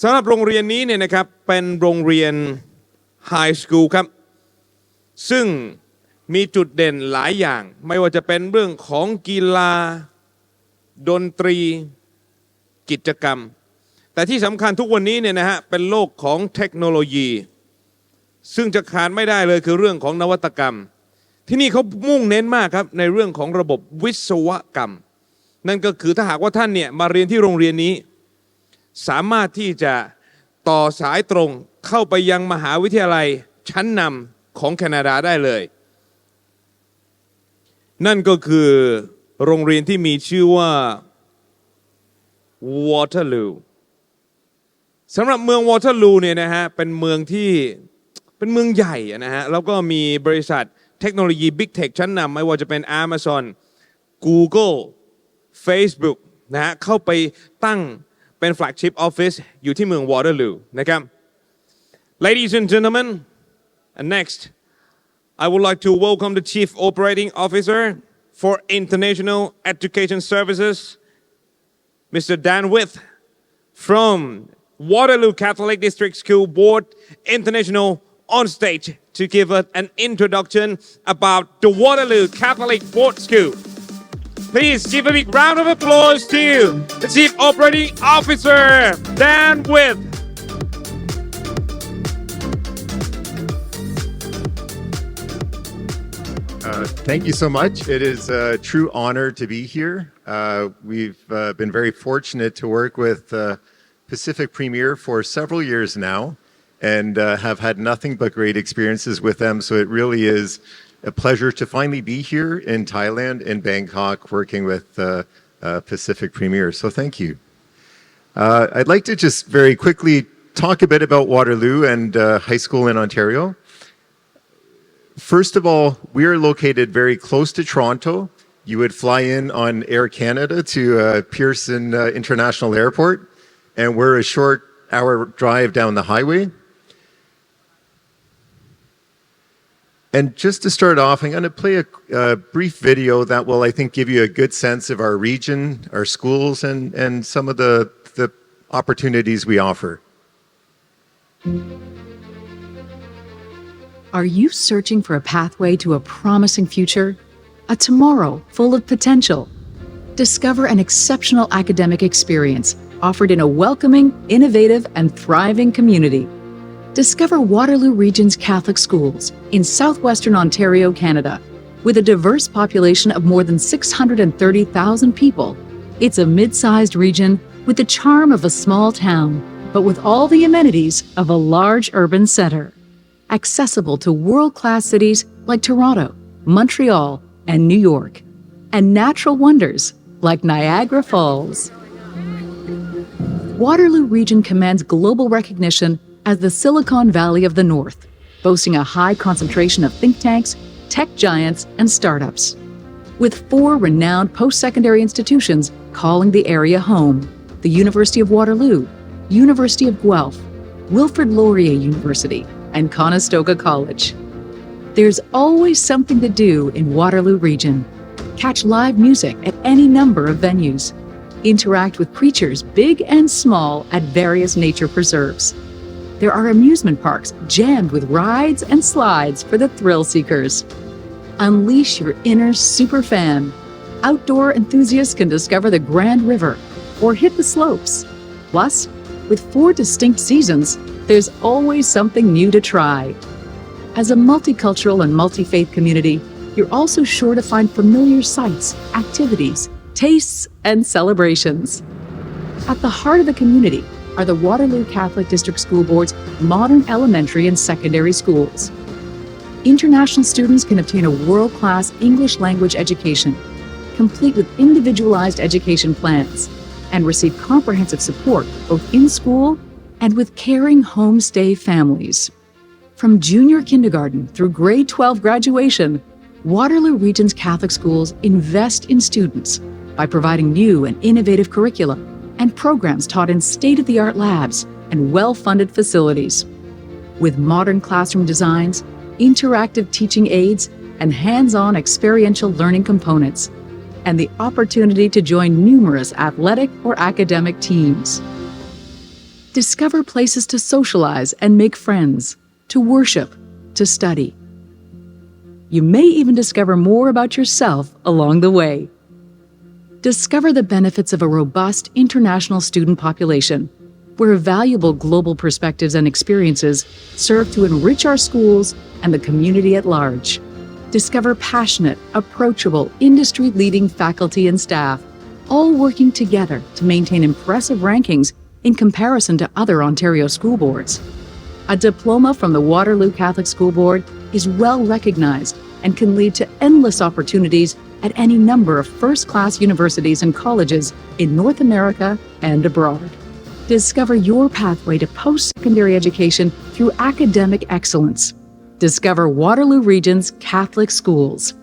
สำหรับโรงเรียนนี้เนี่ยนะครับเป็นโรงเรียนไฮสคูลครับซึ่งมีจุดเด่นหลายอย่างไม่ว่าจะเป็นเรื่องของกีฬาดนตรีกิจกรรมแต่ที่สำคัญทุกวันนี้เนี่ยนะฮะเป็นโลกของเทคโนโลยีซึ่งจะขาดไม่ได้เลยคือเรื่องของนวัตกรรมที่นี่เขามุ่งเน้นมากครับในเรื่องของระบบวิศวกรรมนั่นก็คือถ้าหากว่าท่านเนี่ยมาเรียนที่โรงเรียนนี้สามารถที่จะต่อสายตรงเข้าไปยังมหาวิทยาลัยชั้นนำของแคนาดาได้เลยนั่นก็คือโรงเรียนที่มีชื่อว่า Waterloo สำหรับเมือง Waterloo เนี่ยนะฮะเป็นเมืองที่เป็นเมืองใหญ่นะฮะแล้วก็มีบริษัทเทคโนโลยี Big Tech ชั้นนำไม่ว่าจะเป็น Amazon Google Facebook นะฮะเข้าไปตั้งเป็น flagship office อยู่ที่เมือง Waterloo นะครับ Ladies and gentlemen and next I would like to welcome the Chief Operating Officer for International Education Services Mr. Dan With from Waterloo Catholic District School Board International on stage to give us an introduction about the Waterloo Catholic Board School. Please give a big round of applause to the Chief Operating Officer, Dan With. Thank you so much. It is a true honor to be here. We've been very fortunate to work with Pacific Premier for several years now and have had nothing but great experiences with them. So it really is a pleasure to finally be here in Thailand, in Bangkok, working with Pacific Premier. So thank you. I'd like to just very quickly talk a bit about Waterloo and high school in Ontario. First of all, we are located very close to Toronto. You would fly in on Air Canada to Pearson International Airport, and we're a short hour drive down the highway. And just to start off, I'm going to play a brief video that will, I think, give you a good sense of our region, our schools, and some of the opportunities we offer. Are you searching for a pathway to a promising future? A tomorrow full of potential? Discover an exceptional academic experience offered in a welcoming, innovative, and thriving community. Discover Waterloo Region's Catholic schools in southwestern Ontario, Canada. With a diverse population of more than 630,000 people, it's a mid-sized region with the charm of a small town, but with all the amenities of a large urban center. Accessible to world-class cities like Toronto, Montreal, and New York, and natural wonders like Niagara Falls. Waterloo Region commands global recognition as the Silicon Valley of the North, boasting a high concentration of think tanks, tech giants, and startups. With 4 renowned post-secondary institutions calling the area home: the University of Waterloo, University of Guelph, Wilfrid Laurier University, and Conestoga College. There's always something to do in Waterloo Region. Catch live music at any number of venues. Interact with creatures big and small at various nature preserves. There are amusement parks jammed with rides and slides for the thrill seekers. Unleash your inner superfan. Outdoor enthusiasts can discover the Grand River or hit the slopes. Plus, with 4 distinct seasons, there's always something new to try. As a multicultural and multi-faith community, you're also sure to find familiar sights, activities, tastes, and celebrations. At the heart of the community are the Waterloo Catholic District School Board's modern elementary and secondary schools. International students can obtain a world-class English language education, complete with individualized education plans, and receive comprehensive support both in school and with caring homestay families. From junior kindergarten through grade 12 graduation, Waterloo Region's Catholic schools invest in students by providing new and innovative curricula and programs taught in state-of-the-art labs and well-funded facilities. With modern classroom designs, interactive teaching aids, and hands-on experiential learning components, and the opportunity to join numerous athletic or academic teams. Discover places to socialize and make friends, to worship, to study. You may even discover more about yourself along the way. Discover the benefits of a robust international student population, where valuable global perspectives and experiences serve to enrich our schools and the community at large. Discover passionate, approachable, industry-leading faculty and staff, all working together to maintain impressive rankings in comparison to other Ontario school boards. A diploma from the Waterloo Catholic School Board is well recognized and can lead to endless opportunities at any number of first-class universities and colleges in North America and abroad. Discover your pathway to post-secondary education through academic excellence. Discover Waterloo Region's Catholic Schools.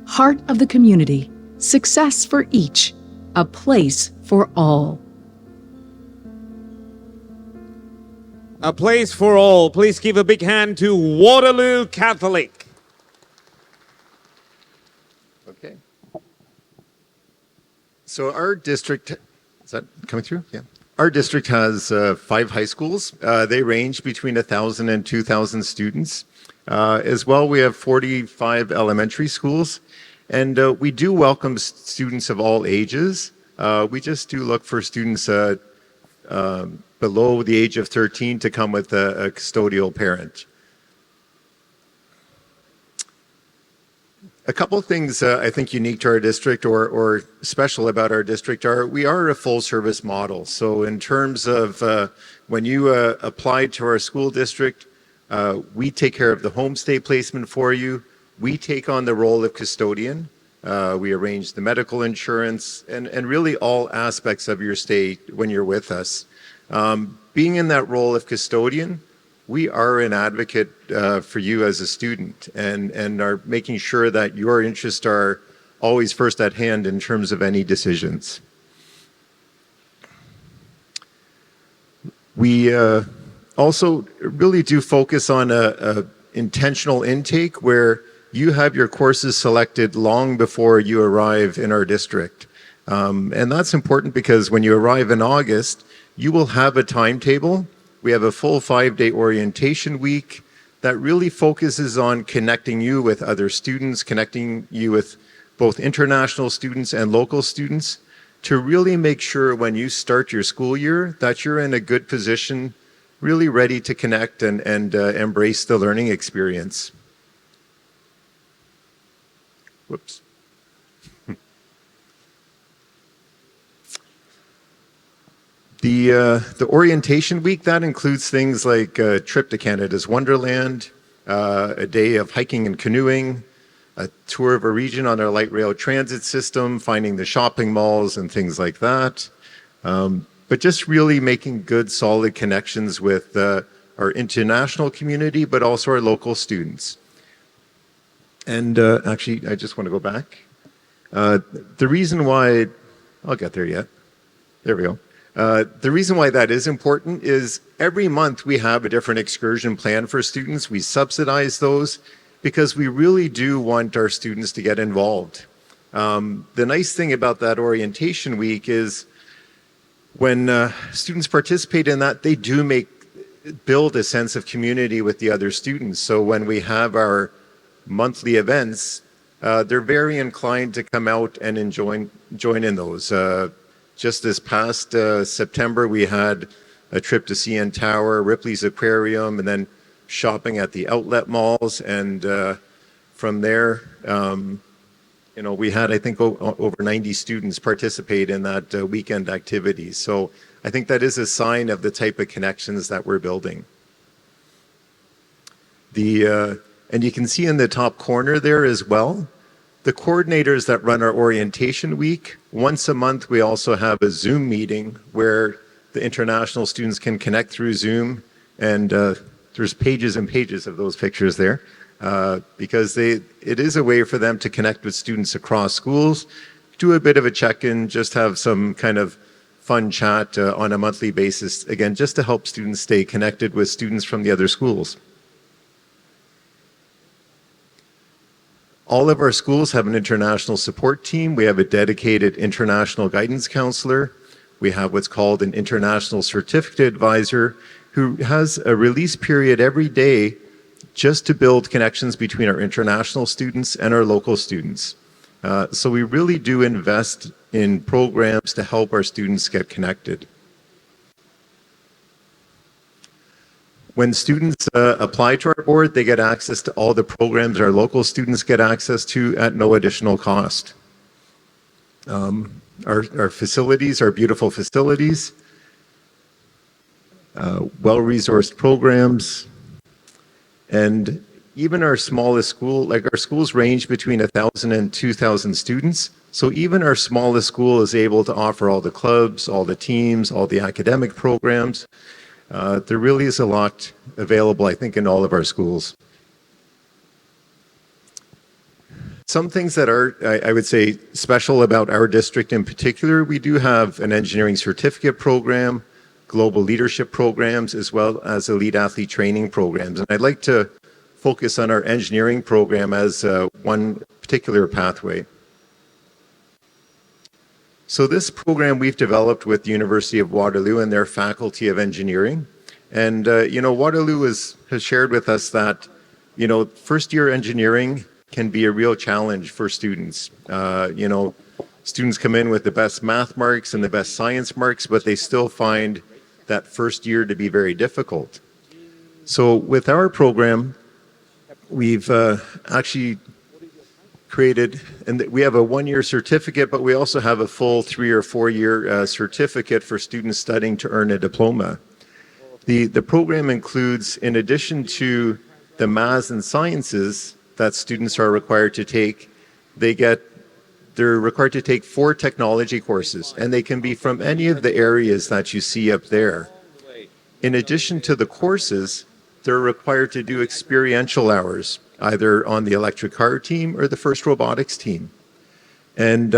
Heart of the community, success for each, a place for all. A place for all. Please give a big hand to Waterloo Catholic. Okay. So our district, is that coming through? Yeah. Our district has 5 high schools. They range between 1,000 and 2,000 students. As well, we have 45 elementary schools. And we do welcome students of all ages. We just do look for students below the age of 13 to come with a custodial parent. A couple of things I think unique to our district or special about our district are we are a full service model. So in terms of when you apply to our school district, we take care of the homestay placement for you. We take on the role of custodian. We arrange the medical insurance and really all aspects of your stay when you're with us. Being in that role of custodian, we are an advocate for you as a student and are making sure that your interests are always first at hand in terms of any decisions. We also really do focus on a intentional intake where you have your courses selected long before you arrive in our district. And that's important because when you arrive in August, you will have a timetable. We have a full 5-day orientation week that really focuses on connecting you with other students, connecting you with both international students and local students to really make sure when you start your school year that you're in a good position, really ready to connect and embrace the learning experience. Whoops. The orientation week, that includes things like a trip to Canada's Wonderland, a day of hiking and canoeing, a tour of a region on our light rail transit system, finding the shopping malls and things like that. But just really making good, solid connections with our international community, but also our local students. And actually, I just want to go back. The reason why, I'll get there yet. There we go. The reason why that is important is every month we have a different excursion plan for students. We subsidize those because we really do want our students to get involved. The nice thing about that orientation week is when students participate in that, they do build a sense of community with the other students. So when we have our monthly events, they're very inclined to come out and join in those. Just this past September, we had a trip to CN Tower, Ripley's Aquarium, and then shopping at the outlet malls. And from there, we had, I think, over 90 students participate in that weekend activity. So I think that is a sign of the type of connections that we're building. And you can see in the top corner there as well, the coordinators that run our orientation week, once a month we also have a Zoom meeting where the international students can connect through Zoom, and there's pages and pages of those pictures there because it is a way for them to connect with students across schools, do a bit of a check-in, just have some kind of fun chat on a monthly basis, again, just to help students stay connected with students from the other schools. All of our schools have an international support team. We have a dedicated international guidance counselor. We have what's called an international certificate advisor who has a release period every day just to build connections between our international students and our local students. So we really do invest in programs to help our students get connected. When students apply to our board, they get access to all the programs our local students get access to at no additional cost. Our facilities are beautiful facilities, well-resourced programs, and even our smallest school, like our schools range between 1,000 and 2,000 students. So even our smallest school is able to offer all the clubs, all the teams, all the academic programs. There really is a lot available, I think, in all of our schools. Some things that are, I would say, special about our district in particular, we do have an engineering certificate program, global leadership programs, as well as elite athlete training programs. And I'd like to focus on our engineering program as one particular pathway. So this program we've developed with the University of Waterloo and their Faculty of Engineering. And, Waterloo has shared with us that, first year engineering can be a real challenge for students. Students come in with the best math marks and the best science marks, but they still find that first year to be very difficult. So with our program, we've actually created, and we have a one-year certificate, but we also have a full 3 or 4 year certificate for students studying to earn a diploma. The program includes, in addition to the maths and sciences that students are required to take, they're required to take 4 technology courses, and they can be from any of the areas that you see up there. In addition to the courses, they're required to do experiential hours, either on the electric car team or the FIRST robotics team. And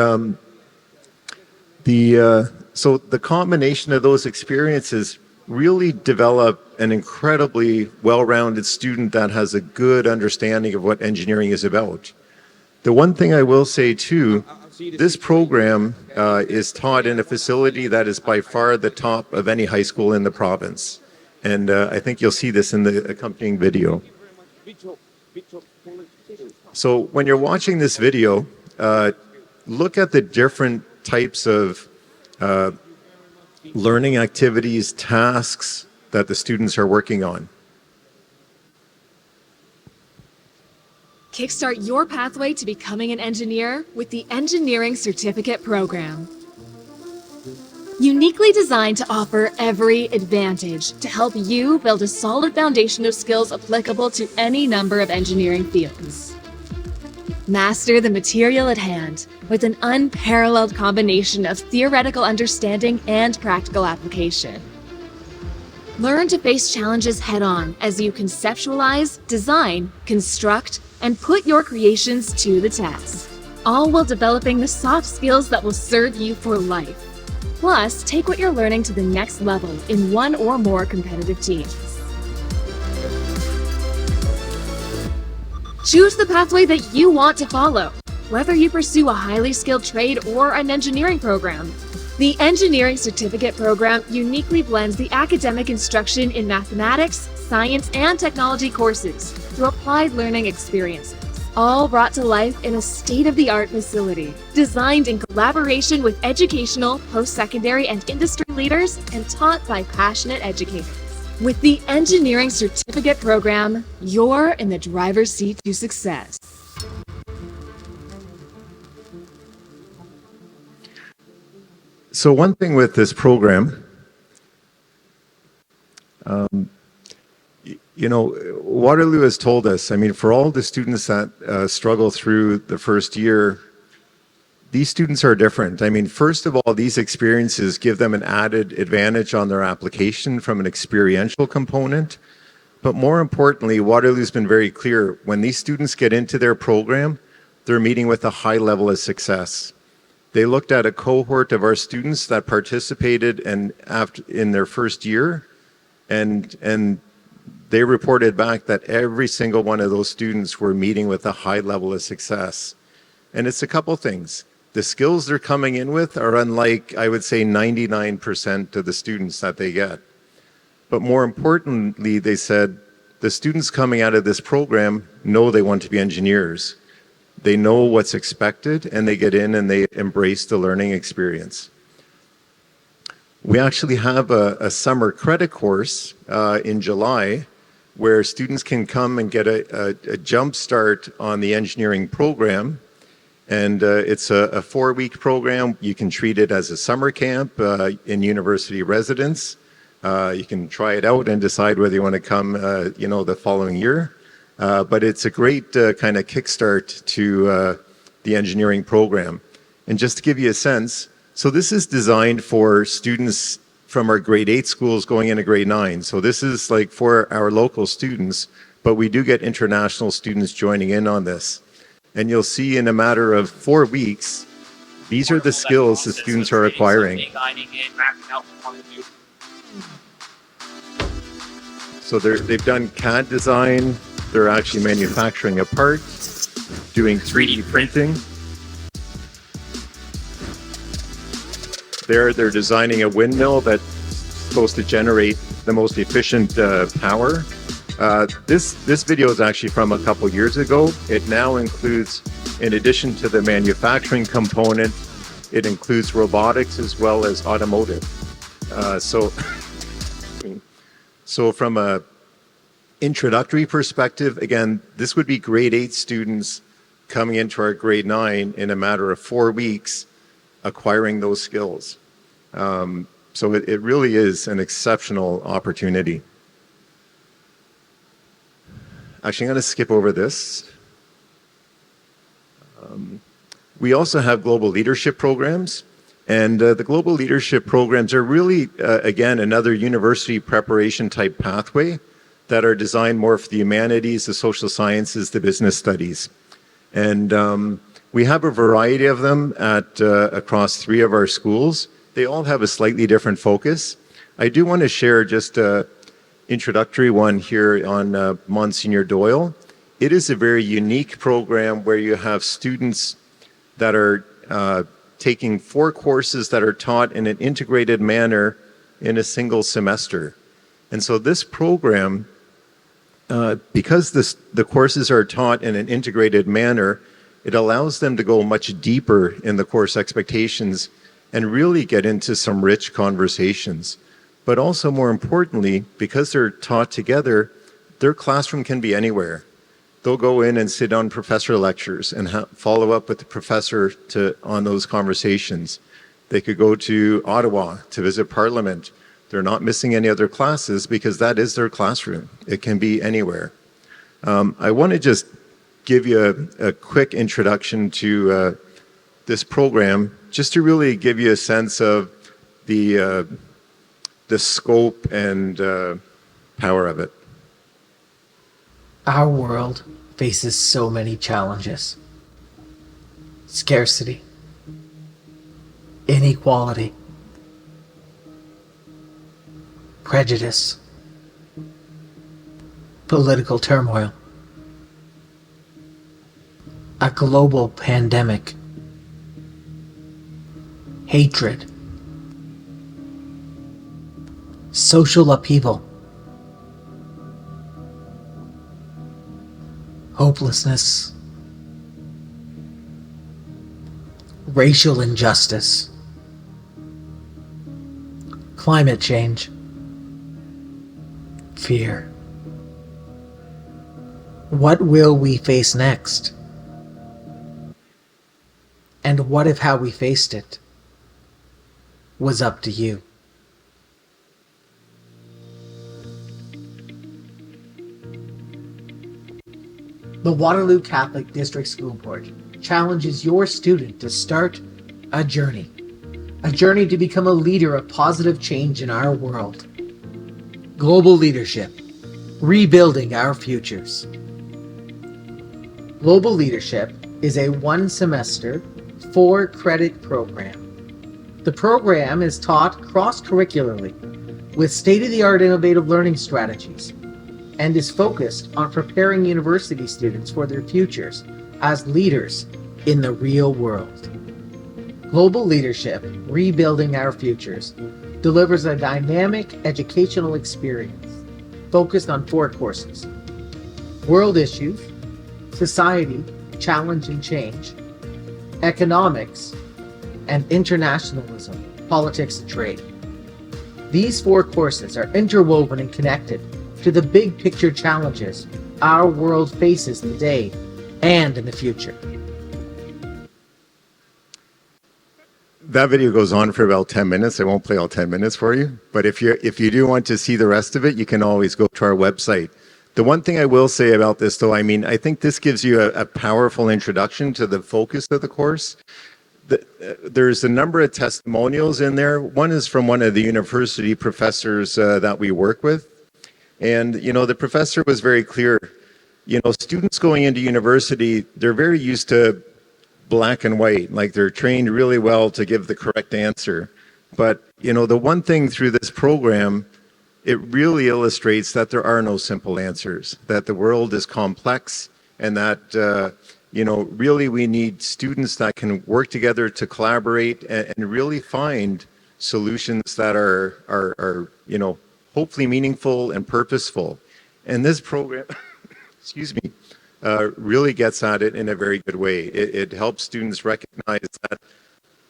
so the combination of those experiences really develop an incredibly well-rounded student that has a good understanding of what engineering is about. The one thing I will say too, this program is taught in a facility that is by far the top of any high school in the province. And I think you'll see this in the accompanying video. So when you're watching this video, look at the different types of learning activities, tasks that the students are working on. Kickstart your pathway to becoming an engineer with the Engineering Certificate Program. Uniquely designed to offer every advantage to help you build a solid foundation of skills applicable to any number of engineering fields. Master the material at hand with an unparalleled combination of theoretical understanding and practical application. Learn to face challenges head-on as you conceptualize, design, construct, and put your creations to the test, all while developing the soft skills that will serve you for life. Plus, take what you're learning to the next level in one or more competitive teams. Choose the pathway that you want to follow, whether you pursue a highly skilled trade or an engineering program. The Engineering Certificate Program uniquely blends the academic instruction in mathematics, science, and technology courses through applied learning experiences, all brought to life in a state-of-the-art facility, designed in collaboration with educational, post-secondary, and industry leaders, and taught by passionate educators. With the Engineering Certificate Program, you're in the driver's seat to success. So one thing with this program, Waterloo has told us, for all the students that struggle through the first year, these students are different. First of all, these experiences give them an added advantage on their application from an experiential component. But more importantly, Waterloo's been very clear, when these students get into their program, they're meeting with a high level of success. They looked at a cohort of our students that participated in their first year, and they reported back that every single one of those students were meeting with a high level of success. And it's a couple things. the skills they're coming in with are unlike, I would say, 99% of the students that they get. But more importantly, they said, the students coming out of this program know they want to be engineers. They know what's expected, and they get in and they embrace the learning experience. We actually have a summer credit course in July where students can come and get a jump start on the engineering program. And it's a 4-week program. You can treat it as a summer camp in university residence. You can try it out and decide whether you want to come, the following year. But it's a great kind of kickstart to the engineering program. And just to give you a sense, so this is designed for students from our grade 8 schools going into grade 9. So this is like for our local students, but we do get international students joining in on this. And you'll see in a matter of 4 weeks, these are the skills the students are acquiring. So they've done CAD design, they're actually manufacturing a part, doing 3D printing. They're designing a windmill that's supposed to generate the most efficient power. This video is actually from a couple years ago. It now includes, in addition to the manufacturing component, it includes robotics as well as automotive. So from a introductory perspective, again, this would be grade 8 students coming into our grade 9 in a matter of 4 weeks, acquiring those skills. So it really is an exceptional opportunity. Actually, I'm going to skip over this. We also have global leadership programs. And the global leadership programs are really, again, another university preparation type pathway that are designed more for the humanities, the social sciences, the business studies. And we have a variety of them across 3 of our schools. They all have a slightly different focus. I do want to share just an introductory one here on Monsignor Doyle. It is a very unique program where you have students that are taking 4 courses that are taught in an integrated manner in a single semester. And so this program, because the courses are taught in an integrated manner, it allows them to go much deeper in the course expectations and really get into some rich conversations. But also more importantly, because they're taught together, their classroom can be anywhere. They'll go in and sit on professor lectures and follow up with the professor on those conversations. They could go to Ottawa to visit Parliament. They're not missing any other classes because that is their classroom. It can be anywhere. I want to just give you a quick introduction to this program, just to really give you a sense of the scope and power of it. Our world faces so many challenges. Scarcity, inequality, prejudice, political turmoil, a global pandemic, hatred, social upheaval, hopelessness, racial injustice, climate change, fear. What will we face next? And what if how we faced it was up to you? The Waterloo Catholic District School Board challenges your student to start a journey to become a leader of positive change in our world. Global leadership, rebuilding our futures. Global Leadership is a 1-semester, 4-credit program. The program is taught cross-curricularly with state-of-the-art innovative learning strategies and is focused on preparing university students for their futures as leaders in the real world. Global Leadership, Rebuilding Our Futures, delivers a dynamic educational experience focused on 4 courses: World Issues, Society, Challenge and Change, Economics, and Internationalism, Politics and Trade. These 4 courses are interwoven and connected to the big picture challenges our world faces today and in the future. That video goes on for about 10 minutes. I won't play all 10 minutes for you, but if you do want to see the rest of it, you can always go to our website. The one thing I will say about this, though, I mean, I think this gives you a powerful introduction to the focus of the course. There's a number of testimonials in there. One is from one of the university professors that we work with. And, the professor was very clear. Students going into university, they're very used to black and white, like they're trained really well to give the correct answer. But, the one thing through this program, it really illustrates that there are no simple answers, that the world is complex, and that, really we need students that can work together to collaborate and really find solutions that are hopefully meaningful and purposeful. And this program, excuse me, really gets at it in a very good way. It helps students recognize that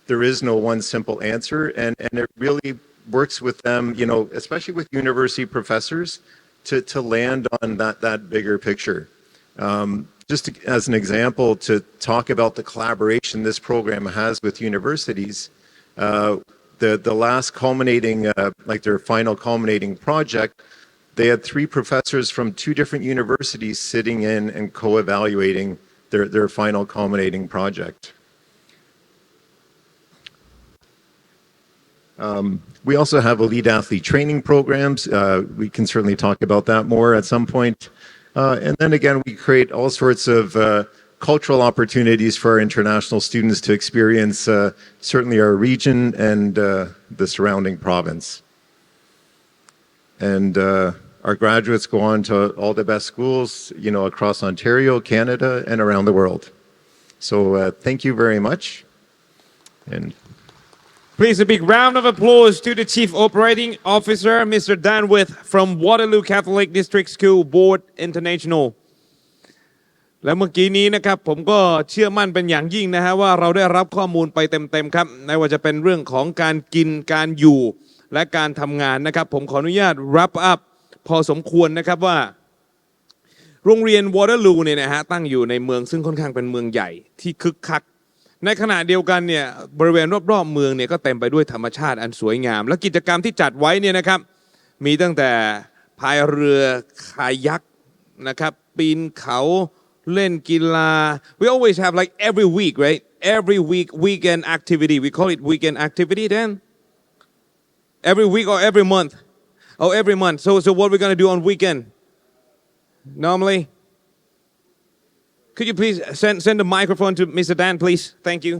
there is no one simple answer, and it really works with them, especially with university professors, to land on that bigger picture. Just as an example, to talk about the collaboration this program has with universities, the last culminating, their final culminating project, they had 3 professors from 2 different universities sitting in and co-evaluating their final culminating project. We also have elite athlete training programs. We can certainly talk about that more at some point. And then again, we create all sorts of cultural opportunities for our international students to experience certainly our region and the surrounding province. And our graduates go on to all the best schools, across Ontario, Canada, and around the world. So thank you very much. And Please a big round of applause to the Chief Operating Officer, Mr. Dan With from Waterloo Catholic District School Board International. และเมื่อกี้นี้นะครับผมก็เชื่อมั่นเป็นอย่างยิ่งนะฮะว่าเราได้รับข้อมูลไปเต็มๆครับไม่ว่าจะเป็นเรื่องของการกินการอยู่และการทำงานนะครับผมขออนุญาต wrap up พอสมควรนะครับว่าโรงเรียน Waterloo เนี่ยนะฮะตั้งอยู่ในเมืองซึ่งค่อนข้างเป็นเมืองใหญ่ที่คึกคักในขณะเดียวกันเนี่ยบริเวณรอบๆเมืองเนี่ยก็เต็มไปด้วยธรรมชาติอันสวยงามและกิจกรรมที่จัดไว้เนี่ยนะครับมีตั้งแต่พายเรือคายักนะครับปีนเขาเล่นกีฬา we always have like every week right every week weekend activity we call it weekend activity then every week or every month oh every month so what we're going to do on weekend normally could you please send the microphone to Mr. Dan please thank you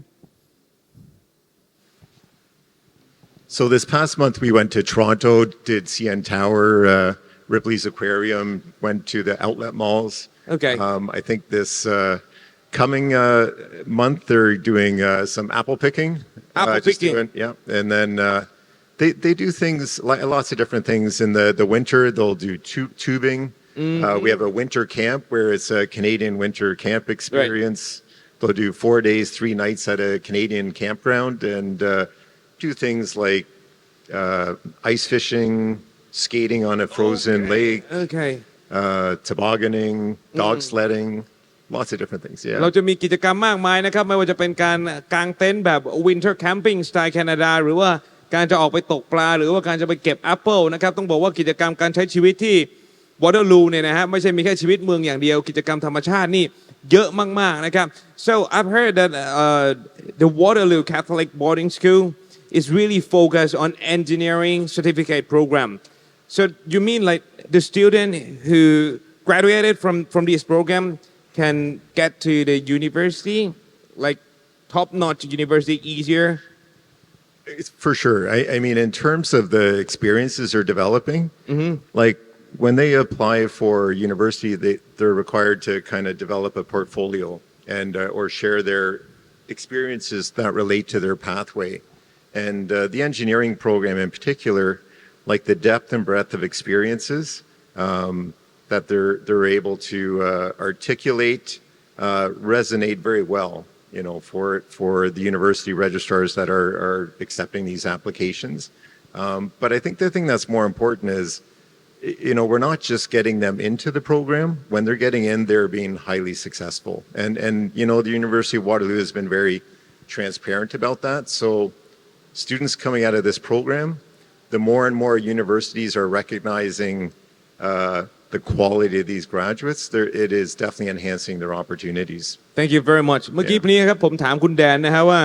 so this past month we went to Toronto, did CN Tower, Ripley's Aquarium, went to the outlet malls. Okay. I think this coming month they're doing some apple picking. Apple picking. Yeah, and then they do things like lots of different things in the winter. They'll do tubing. We have a winter camp where it's a Canadian winter camp experience. Right. They'll do 4 days, 3 nights at a Canadian campground and do things like ice fishing, skating on a frozen lake. Okay. Tobogganing, dog sledding, lots of different things. Yeah. เราจะมีกิจกรรมมากมายนะครับไม่ว่าจะเป็นการกางเต็นท์แบบ winter camping สไตล์แคนาดาหรือว่าการจะออกไปตกปลาหรือว่าการจะไปเก็บแอปเปิลนะครับต้องบอกว่ากิจกรรมการใช้ชีวิตที่ Waterloo เนี่ยนะฮะไม่ใช่มีแค่ชีวิตเมืองอย่างเดียวกิจกรรมธรรมชาตินี่เยอะมากๆนะครับ so I've heard that the Waterloo Catholic Boarding School is really focused on engineering certificate program so you mean like the student who graduated from this program can get to the university like top-notch university easier for sure I mean in terms of the experiences they're developing like when they apply for university they're required to kind of develop a portfolio and or share experiences that relate to their pathway. And the engineering program in particular, like the depth and breadth of experiences that they're able to articulate, resonate very well, for the university registrars that are accepting these applications. But I think the thing that's more important is, we're not just getting them into the program. When they're getting in, they're being highly successful. And the University of Waterloo has been very transparent about that. So students coming out of this program, the more and more universities are recognizing the quality of these graduates, it is definitely enhancing their opportunities. Thank you very much เมื่อกี้นี้ครับผมถามคุณแดนนะฮะว่า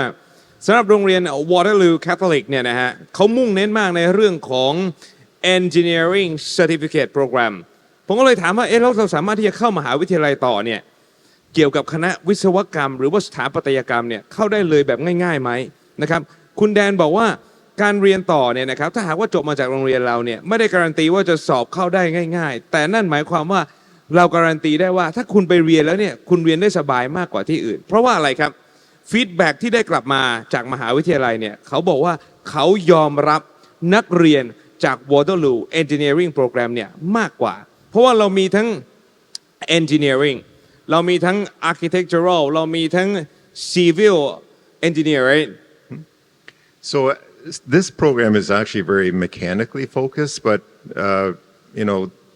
สำหรับโรงเรียน Waterloo Catholic เนี่ยนะฮะเขามุ่งเน้นมากในเรื่องของ Engineering Certificate Program ผมก็เลยถามว่าเราสามารถที่จะเข้ามหาวิทยาลัยต่อเนี่ยเกี่ยวกับคณะวิศวกรรมหรือว่าสถาปัตยกรรมเนี่ยเข้าได้เลยแบบง่ายๆไหมนะครับคุณแดนบอกว่าการเรียนต่อเนี่ยนะครับถ้าหากว่าจบมาจากโรงเรียนเราเนี่ยไม่ได้การันตีว่าจะสอบเข้าได้ง่ายๆแต่นั่นหมายความว่าเราการันตีได้ว่าถ้าคุณไปเรียนแล้วเนี่ยคุณเรียนได้สบายมากกว่าที่อื่นเพราะว่าอะไรครับฟีดแบ็กที่ได้กลับมาจากมหาวิทยาลัยเนี่ยเขาบอกว่าเขายอมรับนักเรียนจาก Waterloo Engineering Program เนี่ยมากกว่าเพราะว่าเรามีทั้ง Engineering เรามีทั้ง Architectural เรามีทั้ง Civil Engineering So this program is actually very mechanically focused, but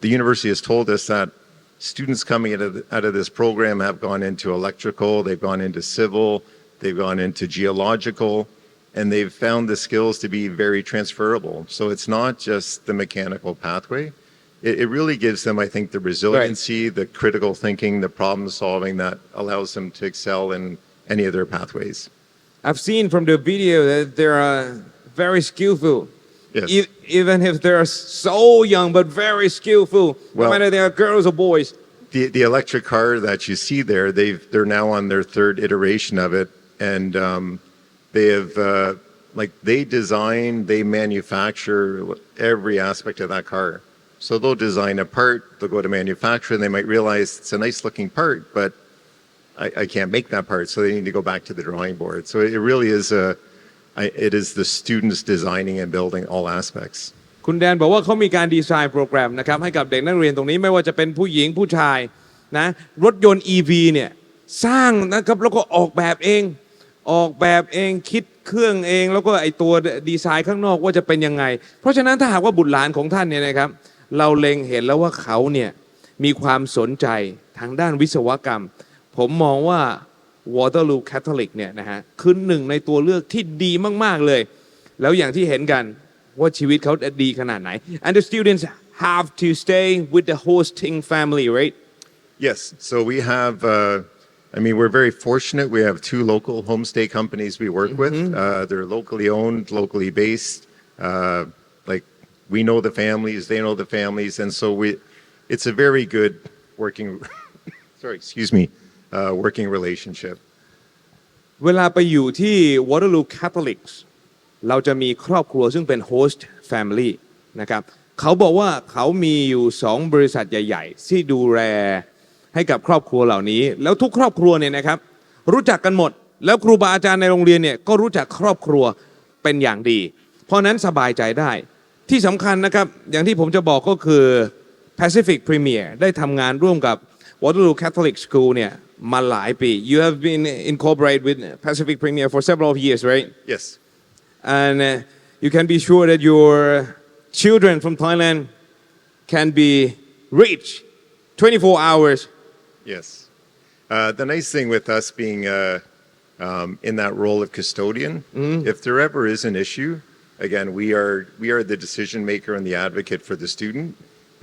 the university has told us that students coming out of this program have gone into electrical, they've gone into civil, they've gone into geological, and they've found the skills to be very transferable. So it's not just the mechanical pathway. It really gives them, I think, the resiliency, the critical thinking, the problem solving that allows them to excel in any of their pathways. I've seen from the video that there are very skillful. Yes. Even if they're so young, but very skillful, no matter they are girls or boys. The electric car that you see there, they're now on their third iteration of it, and they have they design, they manufacture every aspect of that car. So they'll design a part, they'll go to manufacture, and they might realize it's a nice looking part, but I can't make that part, so they need to go back to the drawing board. So it really is it is the students designing and building all aspects. คุณแดนบอกว่าเขามีการดีไซน์โปรแกรมนะครับให้กับเด็กนักเรียนตรงนี้ไม่ว่าจะเป็นผู้หญิงผู้ชายนะรถยนต์ EV เนี่ยสร้างนะครับแล้วก็ออกแบบเองคิดเครื่องเองแล้วก็ไอตัวดีไซน์ข้างนอกว่าจะเป็นยังไงเพราะฉะนั้นถ้าหากว่าบุตรหลานของท่านเนี่ยนะครับเราเล็งเห็นแล้วว่าเขาเนี่ยมีความสนใจทางด้านวิศวกรรมผมมองว่า Waterloo Catholic เนี่ยนะฮะคือหนึ่งในตัวเลือกที่ดีมากๆเลยแล้วอย่างที่เห็นกันว่าชีวิตเขาดีขนาดไหน and the students have to stay with the hosting family right Yes so we have we're very fortunate we have two local homestay companies we work with they're locally owned locally based we know the families they know the families and so it's a very good working working relationship เวลาไปอยู่ที่ Waterloo Catholics เราจะมีครอบครัวซึ่งเป็น host family นะครับเขาบอกว่าเขามีอยู่2บริษัทใหญ่ๆที่ดูแลให้กับครอบครัวเหล่านี้แล้วทุกครอบครัวเนี่ยนะครับรู้จักกันหมดแล้วครูบาอาจารย์ในโรงเรียนเนี่ยก็รู้จักครอบครัวเป็นอย่างดีเพราะนั้นสบายใจได้ที่สำคัญนะครับอย่างที่ผมจะบอกก็คือ Pacific Premier ได้ทำงานร่วมกับ Waterloo Catholic School เนี่ยมาหลายปี You have been incorporated with Pacific Premier for several years right Yes and you can be sure that your children from Thailand can be reached 24 hours Yes the nice thing with us being in that role of custodian if there ever is an issue again we are the decision maker and the advocate for the student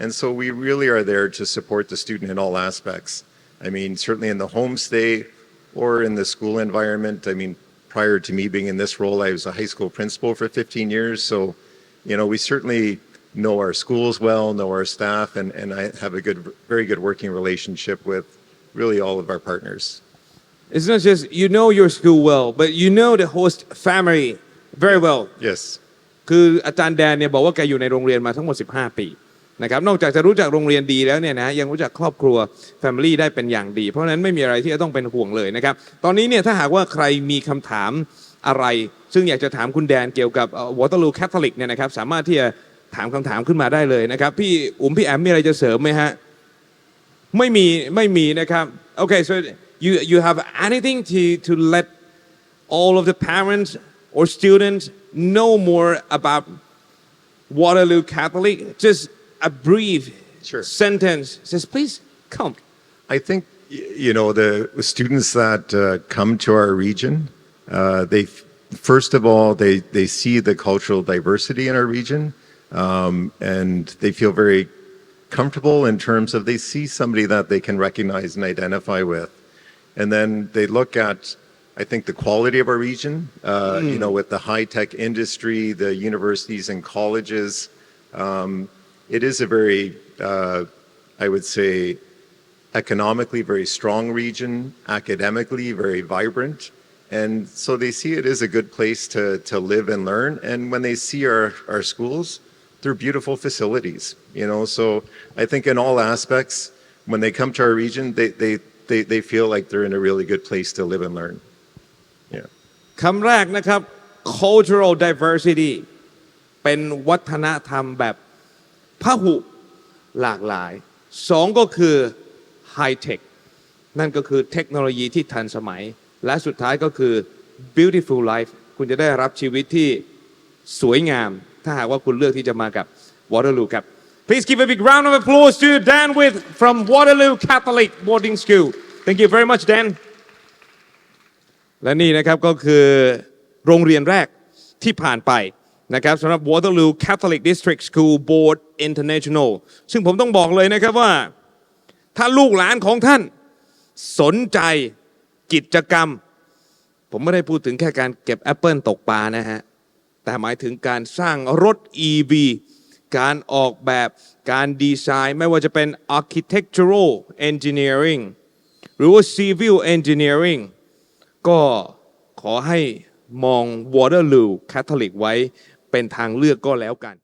and so we really are there to support the student in all aspects certainly in the homestay or in the school environment prior to me being in this role I was a high school principal for 15 years so we certainly know our schools well know our staff and I have a very good working relationship with really all of our partners It's not just you know your school well but you know the host family very well Yes คืออาจารย์แดนเนี่ยบอกว่าแกอยู่ในโรงเรียนมาทั้งหมด15ปี นะครับนอกจากจะรู้จักโรงเรียนดีแล้วเนี่ยนะยังรู้จักครอบครัว Family ได้เป็นอย่างดีเพราะฉะนั้นไม่มีอะไรที่จะต้องเป็นห่วงเลยนะครับตอนนี้เนี่ยถ้าหากว่าใครมีคำถามอะไรซึ่งอยากจะถามคุณแดนเกี่ยวกับ Waterloo Catholic เนี่ยนะครับสามารถที่จะถามคำถามขึ้นมาได้เลยนะครับพี่พี่แอมมีอะไรจะเสริมไหมฮะไม่มีนะครับ Okay so you have anything to let all of the parents or students know more about Waterloo Catholic just a brief sentence says please come I think the students that come to our region they first of all they see the cultural diversity in our region and they feel very comfortable in terms of they see somebody that they can recognize and identify with and then they look at I think the quality of our region with the high-tech industry the universities and colleges it is a very I would say economically very strong region academically very vibrant and so they see it as a good place to live and learn and when they see our schools they're beautiful facilities so I think in all aspects when they come to our region they feel like they're in a really good place to live and learn คำแรกนะครับ cultural diversity เป็นวัฒนธรรมแบบพหุหลากหลายสองก็คือ high tech นั่นก็คือเทคโนโลยีที่ทันสมัยและสุดท้ายก็คือ beautiful life คุณจะได้รับชีวิตที่สวยงามถ้าหากว่าคุณเลือกที่จะมากับ Waterloo ครับ Please give a big round of applause to Dan With from Waterloo Catholic Boarding School Thank you very much Dan และนี่นะครับก็คือโรงเรียนแรกที่ผ่านไปนะครับสำหรับ Waterloo Catholic District School Board International ซึ่งผมต้องบอกเลยนะครับว่าถ้าลูกหลานของท่านสนใจกิจกรรมผมไม่ได้พูดถึงแค่การเก็บแอปเปิลตกปลานะฮะแต่หมายถึงการสร้างรถ EV การออกแบบการดีไซน์ไม่ว่าจะเป็น architectural engineering หรือว่า civil engineering ก็ขอให้มอง Waterloo Catholic ไว้เป็นทางเลือกก็แล้วกัน